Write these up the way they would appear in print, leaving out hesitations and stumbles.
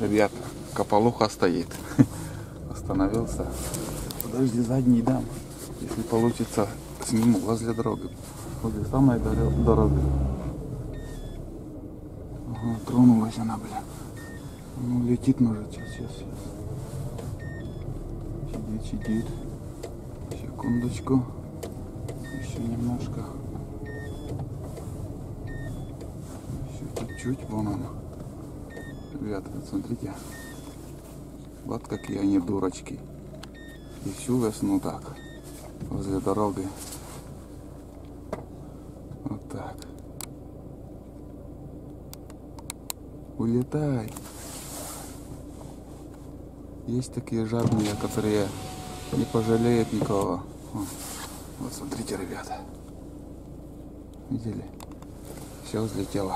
Ребята, Кополуха стоит. Остановился. Подожди, задний дам. Если получится, сниму возле дороги. Возле самой дороги. Ага, тронулась она, бля. Ну, летит, может, сейчас. Сидит. Секундочку. Еще немножко. Еще чуть-чуть, вон он. Ребята, вот смотрите. Вот какие они дурочки. И всю весну так. Возле дороги. Вот так. Улетай. Есть такие жадные, которые не пожалеют никого. Вот смотрите, ребята. Видели? Все взлетело.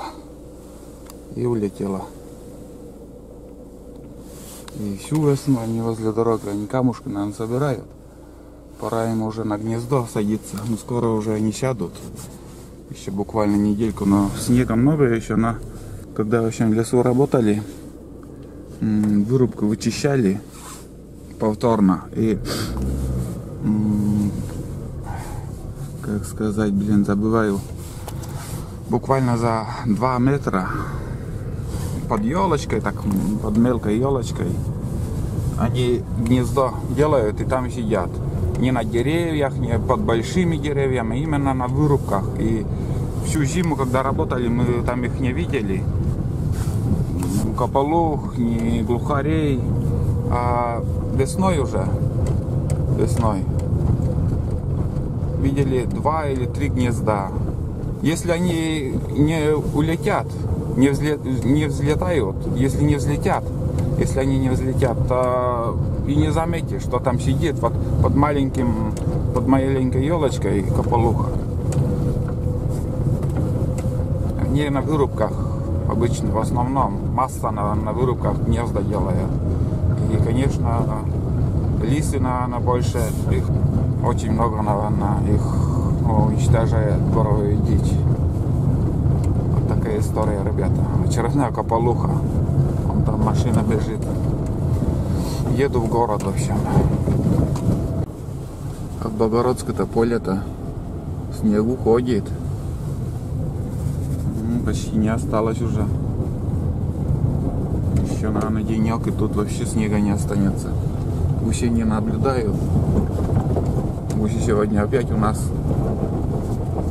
И улетело. И всю весну они возле дороги, они камушки, наверное, собирают. Пора им уже на гнездо садиться. Ну, скоро уже они сядут. Еще буквально недельку, но снега много еще. Когда в общем в лесу работали, вырубку вычищали повторно. И, как сказать, забываю. Буквально за 2 метра под елочкой, так под мелкой елочкой, они гнездо делают и там сидят. Не на деревьях, не под большими деревьями, именно на вырубках. И всю зиму, когда работали, мы там их не видели. Ни кополух, ни глухарей. А весной видели 2 или 3 гнезда. Если они не улетят, не взлетают, если они не взлетят, то и не заметишь, что там сидит под маленькой елочкой кополуха. Они на вырубках обычно, в основном, масса на вырубках гнезда делает. И, конечно, лисы, наверное, больше, их очень много, наверное, их уничтожает горовую дичь. Вот такая история, ребята. Очередная кополуха. Вон там машина бежит. Еду в город, в общем. От Богородска-то поле-то снегу ходит. Почти не осталось уже. Еще, наверное, денек, и тут вообще снега не останется. Гуси не наблюдаю. Гуси сегодня опять у нас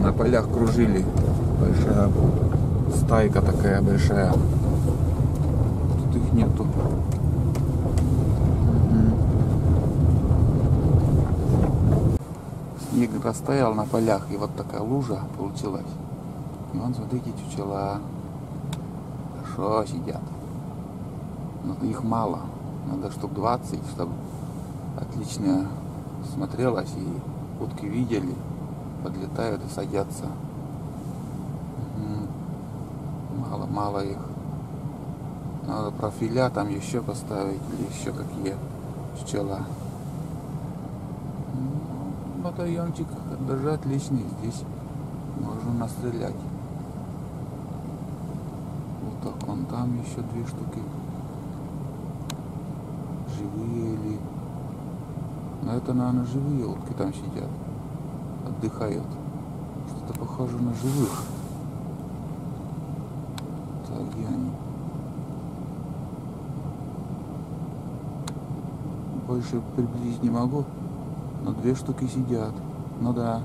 на полях кружили. Большая стайка такая большая. Тут их нету. Снег растаял на полях, и вот такая лужа получилась. И вон, смотрите, чучела хорошо сидят. Но их мало. Надо штук 20, чтобы отлично смотрелось, и утки видели, подлетают и садятся. Мало их. Надо профиля там еще поставить, или еще какие пчела. Батальончик даже отличный. Здесь можно настрелять. Вот так, вон там еще 2 штуки. Живые или... Но это, наверное, живые утки там сидят. Отдыхают. Что-то похоже на живых. Так, где они? Больше приблизить не могу. Но 2 штуки сидят. Ну да.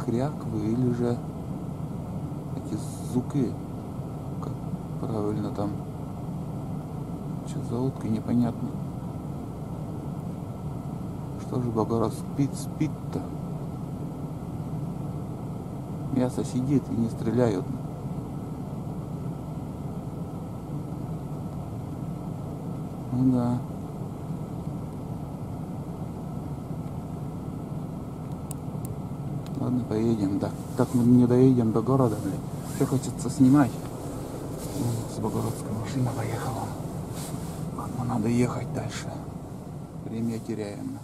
Кряквы или же эти зуки. Как правильно там. Что за утки, непонятно. Что же Богород спит-то? Мясо сидит и не стреляют. Ну да. Ладно, поедем. Так мы не доедем до города, блин. Все хочется снимать. С Богородской машина поехала. Ладно, надо ехать дальше. Время теряем.